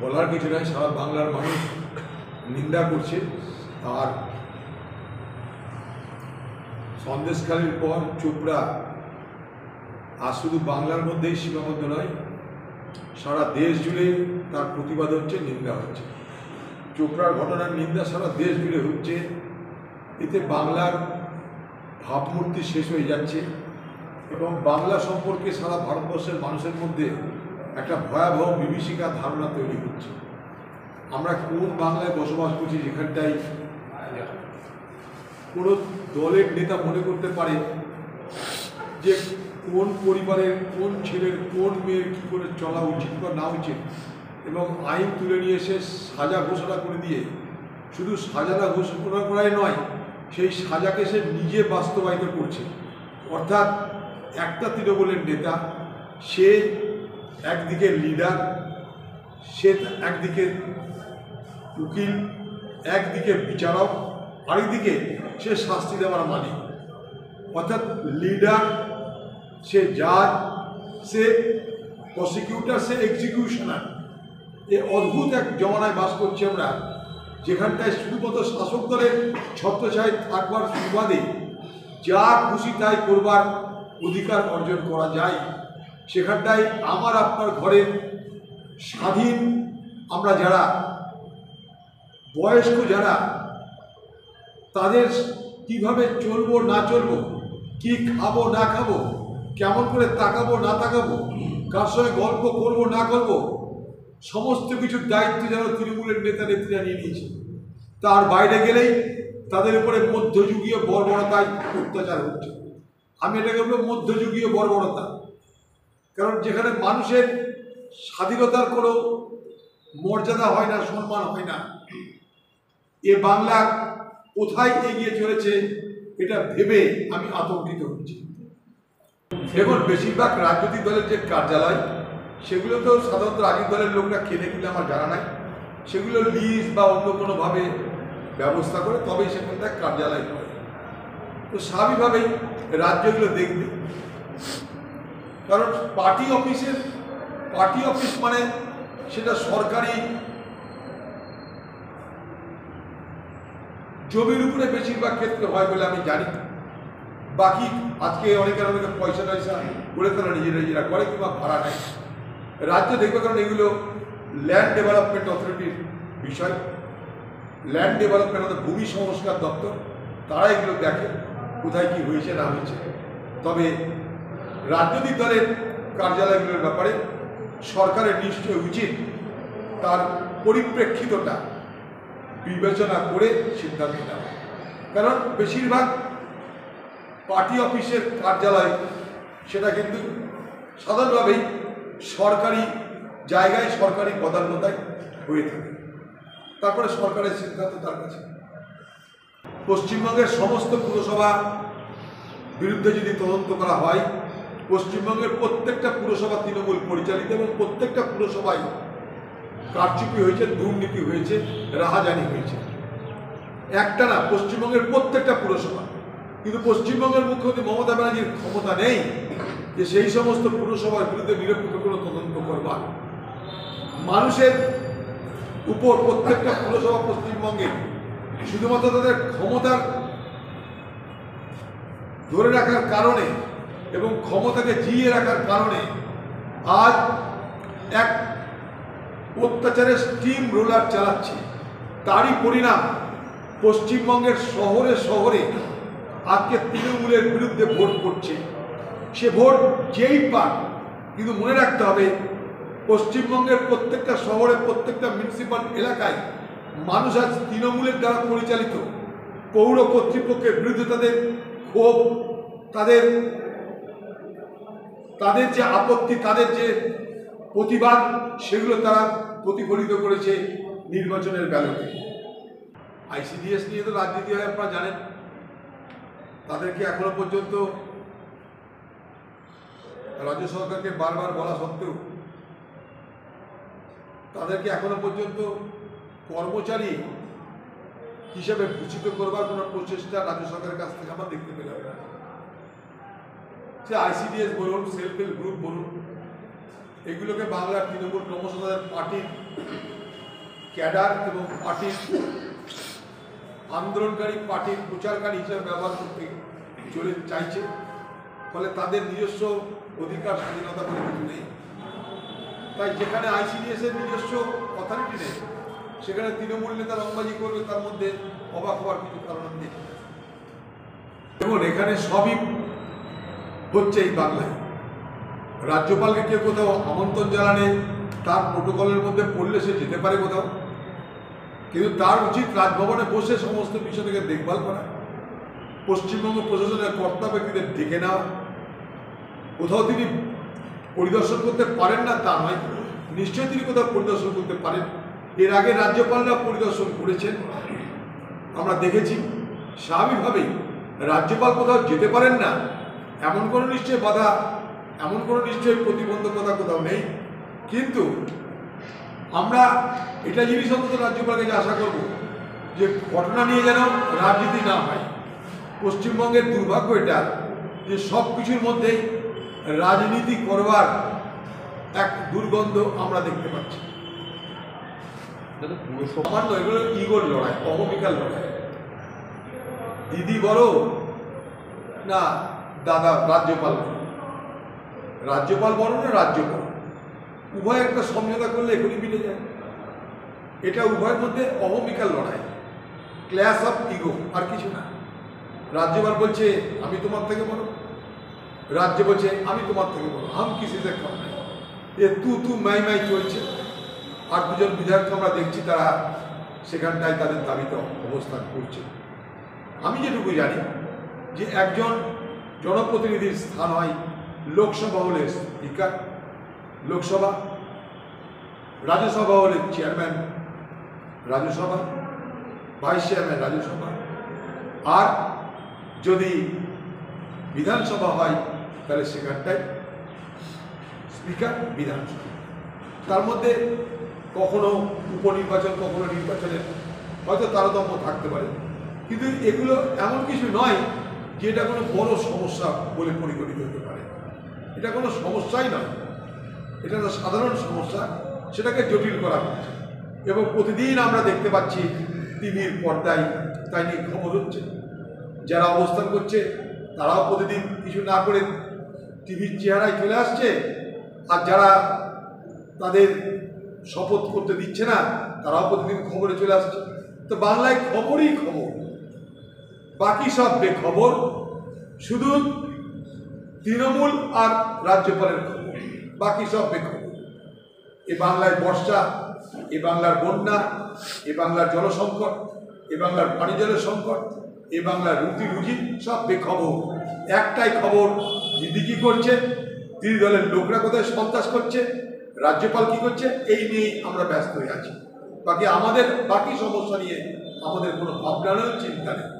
বলার কিছু নাই, সারা বাংলার মানুষ নিন্দা করছে। আর সন্দেশখালীর পর চোপড়া আর শুধু বাংলার মধ্যেই সীমাবদ্ধ নয়, সারা দেশ জুড়ে তার প্রতিবাদ হচ্ছে, নিন্দা হচ্ছে। চোপড়ার ঘটনার নিন্দা সারা দেশ জুড়ে হচ্ছে। এতে বাংলার ভাবমূর্তি শেষ হয়ে যাচ্ছে এবং বাংলা সম্পর্কে সারা ভারতবর্ষের মানুষের মধ্যে একটা ভয়াবহ বিভীষিকার ধারণা তৈরি হচ্ছে। আমরা কোন বাংলায় বসবাস করছি, যেখানটায় কোনো দলের নেতা মনে করতে পারে যে কোন পরিবারের কোন ছেলের কোন মেয়ের কী করে চলা উচিত বা না উচিত, এবং আইন তুলে নিয়ে এসে সাজা ঘোষণা করে দিয়ে শুধু সাজাটা ঘোষণা করাই নয়, সেই সাজাকে সে নিজে বাস্তবায়িত করছে। অর্থাৎ একটা তৃণমূলের নেতা, সে একদিকে লিডার, সে একদিকে উকিল, একদিকে বিচারক, আরেকদিকে সে শাস্তি দেওয়ার মালিক। অর্থাৎ লিডার, সে জাজ, সে প্রসিকিউটর, সে এক্সিকিউশনার। এই অদ্ভুত এক জমানায় বাস করছি আমরা, যেখানটায় শুধুমাত্র শাসক দলের ছত্রছায়ায় থাকবার সুবাদে যা খুশি তাই করবার অধিকার অর্জন করা যায়। সেখানটায় আমার আপনার ঘরের স্বাধীন আমরা যারা বয়স্ক, যারা তাদের কিভাবে চলবো না চলবো, কি খাবো না খাবো, কেমন করে তাকাবো না তাকাবো, কার সঙ্গে গল্প করবো না করবো, সমস্ত কিছুর দায়িত্ব যেন তৃণমূলের নেতা নেত্রীরা নিয়ে নিয়েছে। তার বাইরে গেলেই তাদের উপরে মধ্যযুগীয় বর্বরতায় অত্যাচার হচ্ছে। আমি এটাকে বলবো মধ্যযুগীয় বর্বরতা। কারণ যেখানে মানুষের স্বাধীনতার কোনো মর্যাদা হয় না, সম্মান হয় না, এ বাংলা কোথায় এগিয়ে চলেছে এটা ভেবে আমি আতঙ্কিত হচ্ছি। দেখুন, বেশিরভাগ রাজনৈতিক দলের যে কার্যালয়, সেগুলো তো সাধারণত রাজনৈতিক দলের লোকরা কেনে কিনে আমার জানা নাই, সেগুলো লিজ বা অন্য কোনোভাবে ব্যবস্থা করে তবেই সেখানটায় কার্যালয় করে। তো স্বাভাবিকভাবেই রাজ্যগুলো দেখবে, কারণ পার্টি অফিস মানে সেটা সরকারি জমির উপরে বেশিরভাগ ক্ষেত্রে হয় বলে আমি জানি। বাকি আজকে অনেকে পয়সা টয়সা করে তারা নিজেরা করে কিংবা ভাড়া নেয়। রাজ্য দেখবে, কারণ এগুলো ল্যান্ড ডেভেলপমেন্ট অথরিটির বিষয়। ল্যান্ড ডেভেলপমেন্ট অর্থাৎ ভূমি সংস্কার দপ্তর, তারা এগুলো দেখে কোথায় কি হয়েছে না হয়েছে। তবে রাজনৈতিক দলের কার্যালয়গুলোর ব্যাপারে সরকারের নিশ্চয় উচিত তার পরিপ্রেক্ষিতটা বিবেচনা করে সিদ্ধান্ত নেওয়া। কারণ বেশিরভাগ পার্টি অফিসের কার্যালয় সেটা কিন্তু সাধারণভাবেই সরকারি জায়গায়, সরকারি প্রাধান্যতায় হয়ে থাকে। তারপরে সরকারের সিদ্ধান্ত তার কাছে। পশ্চিমবঙ্গের সমস্ত পুরসভা বিরুদ্ধে যদি তদন্ত করা হয়, পশ্চিমবঙ্গের প্রত্যেকটা পুরসভা তৃণমূল পরিচালিত এবং প্রত্যেকটা পুরসভায় কারচুপি হয়েছে, দুর্নীতি হয়েছে, রাহাজানি হয়েছে। একটা না, পশ্চিমবঙ্গের প্রত্যেকটা পুরসভা। কিন্তু পশ্চিমবঙ্গের মুখ্যমন্ত্রী মমতা ব্যানার্জির ক্ষমতা নেই যে সেই সমস্ত পুরসভার বিরুদ্ধে নিরপেক্ষ কোনো তদন্ত করবার। মানুষের উপর প্রত্যেকটা পুরসভা পশ্চিমবঙ্গে শুধুমাত্র তাদের ক্ষমতার ধরে রাখার কারণে এবং ক্ষমতাকে জিইয়ে রাখার কারণে আজ এক অত্যাচারের স্টিম রোলার চালাচ্ছে। তারই পরিণাম পশ্চিমবঙ্গের শহরে শহরে আজকে তৃণমূলের বিরুদ্ধে ভোট পড়ছে। সে ভোট যেই পাক, কিন্তু মনে রাখতে হবে পশ্চিমবঙ্গের প্রত্যেকটা শহরে, প্রত্যেকটা মিউনিসিপ্যাল এলাকায় মানুষ আজ তৃণমূলের দ্বারা পরিচালিত। পৌর কর্তৃপক্ষের বিরুদ্ধে তাদের ক্ষোভ, তাদের যে আপত্তি, তাদের যে প্রতিবাদ, সেগুলো তারা প্রতিফলিত করেছে নির্বাচনের ব্যালটে। আইসিডিএস নিয়ে তো রাজনীতি হয়, আপনারা জানেন। তাদেরকে এখনো পর্যন্ত রাজ্য সরকারকে বারবার বলা সত্ত্বেও তাদেরকে এখনো পর্যন্ত কর্মচারী হিসেবে ভূষিত করবার কোনো প্রচেষ্টা রাজ্য সরকারের কাছ থেকে আমরা দেখতে পেলাম না। সে আইসিডিএস বলুন, সেলফ হেল্প গ্রুপ বলুন, এগুলোকে বাংলার তৃণমূল ক্রমশ তাদের পার্টির ক্যাডার এবং পার্টির আন্দোলনকারী পার্টির প্রচারকারী হিসেবে ব্যবহার করতে চলে চাইছে। ফলে তাদের নিজস্ব অধিকার স্বাধীনতা বলে কিছু নেই। তাই যেখানে আইসিডিএস এর নিজস্ব অথরিটি নেই, সেখানে তৃণমূল নেতা রংবাজি করবে, তার মধ্যে অবাক হওয়ার কিছু কারণ নেই। দেখুন, এখানে সবই হচ্ছে এই বাংলায়। রাজ্যপালকে কেউ কোথাও আমন্ত্রণ জানানে তার প্রোটোকলের মধ্যে পড়লে সে যেতে পারে কোথাও, কিন্তু তার উচিত রাজভবনে বসে সমস্ত বিষয়টাকে দেখভাল করা, পশ্চিমবঙ্গ প্রশাসনের কর্তা ব্যক্তিদের ডেকে নেওয়া। কোথাও তিনি পরিদর্শন করতে পারেন না তা নয়, নিশ্চয়ই তিনি কোথাও পরিদর্শন করতে পারেন। এর আগে রাজ্যপালরা পরিদর্শন করেছেন, আমরা দেখেছি। স্বাভাবিকভাবেই রাজ্যপাল কোথাও যেতে পারেন না এমন কোনো নিশ্চয়ই বাধা, এমন কোনো নিশ্চয়ই প্রতিবন্ধকতা কোথাও নেই। কিন্তু আমরা এটা জিনিস অন্তত রাজ্যপালকে যে আশা করব যে ঘটনা নিয়ে যেন রাজনীতি না হয়। পশ্চিমবঙ্গের দুর্ভাগ্য এটা যে সব কিছুর মধ্যেই রাজনীতি করবার এক দুর্গন্ধ আমরা দেখতে পাচ্ছি। সামান্য এগুলো ইগোর লড়াই, অহমিকার লড়াই। দিদি বড় না দাদা রাজ্যপাল বড়, রাজ্যপাল বড় না রাজ্য বড়, উভয় একটা সমঝোতা করলে এখনই মিলে যায়। এটা উভয়ের মধ্যে অহমিকার লড়াই, ক্ল্যাশ অফ ইগো, আর কিছু না। রাজ্যপাল বলছে আমি তোমার থেকে বড়, রাজ্য বলছে আমি তোমার থেকে বড়, হাম কিসি সে কম নেই। এ তু মাই মাই চলছে। আর দুজন বিধায়ককে আমরা দেখছি তারা সেখানটায় তাদের দাবিতে অবস্থান করছে। আমি যেটুকু জানি যে একজন জনপ্রতিনিধির স্থান হয় লোকসভা হলে স্পিকার লোকসভা, রাজ্যসভা হলে chairman Rajya Sabha, vice chairman Rajya Sabha, আর যদি বিধানসভা হয় তাহলে সেখানটায় স্পিকার বিধানসভা। তার মধ্যে কখনো উপনির্বাচন, কখনো নির্বাচনের হয়তো তারতম্য থাকতে পারে, কিন্তু এগুলো এমন কিছু নয় যে এটা কোনো বড় সমস্যা বলে পরিগণিত হতে পারে। এটা কোনো সমস্যাই নয়, এটা একটা সাধারণ সমস্যা, সেটাকে জটিল করা হচ্ছে। এবং প্রতিদিন আমরা দেখতে পাচ্ছি টিভির পর্দায় তাই নিয়ে খবর হচ্ছে। যারা অবস্থান করছে তারাও প্রতিদিন কিছু না করে টিভির চেহারায় চলে আসছে, আর যারা তাদের শপথ করতে দিচ্ছে না তারাও প্রতিদিন খবরে চলে আসছে। তো বাংলায় খবরই খবর, বাকি সব বেখবর, শুধু তৃণমূল আর রাজ্যপালের খবর, বাকি সব বেখবর। এ বাংলায় বর্ষা, এ বাংলার বন্যা, এ বাংলার জলসংকট, এ বাংলার পানি জলের সংকট, এ বাংলার রুটি রুজি সব বেখবর। একটাই খবর, দিদি কি করছে, দিদি দলের লোকরা কোথায় সন্ত্রাস করছে, রাজ্যপাল কি করছে, এই নিয়েই আমরা ব্যস্ত হয়ে আছি। বাকি সমস্যা নিয়ে আমাদের কোনো ভাবনা নেই, চিন্তা নেই।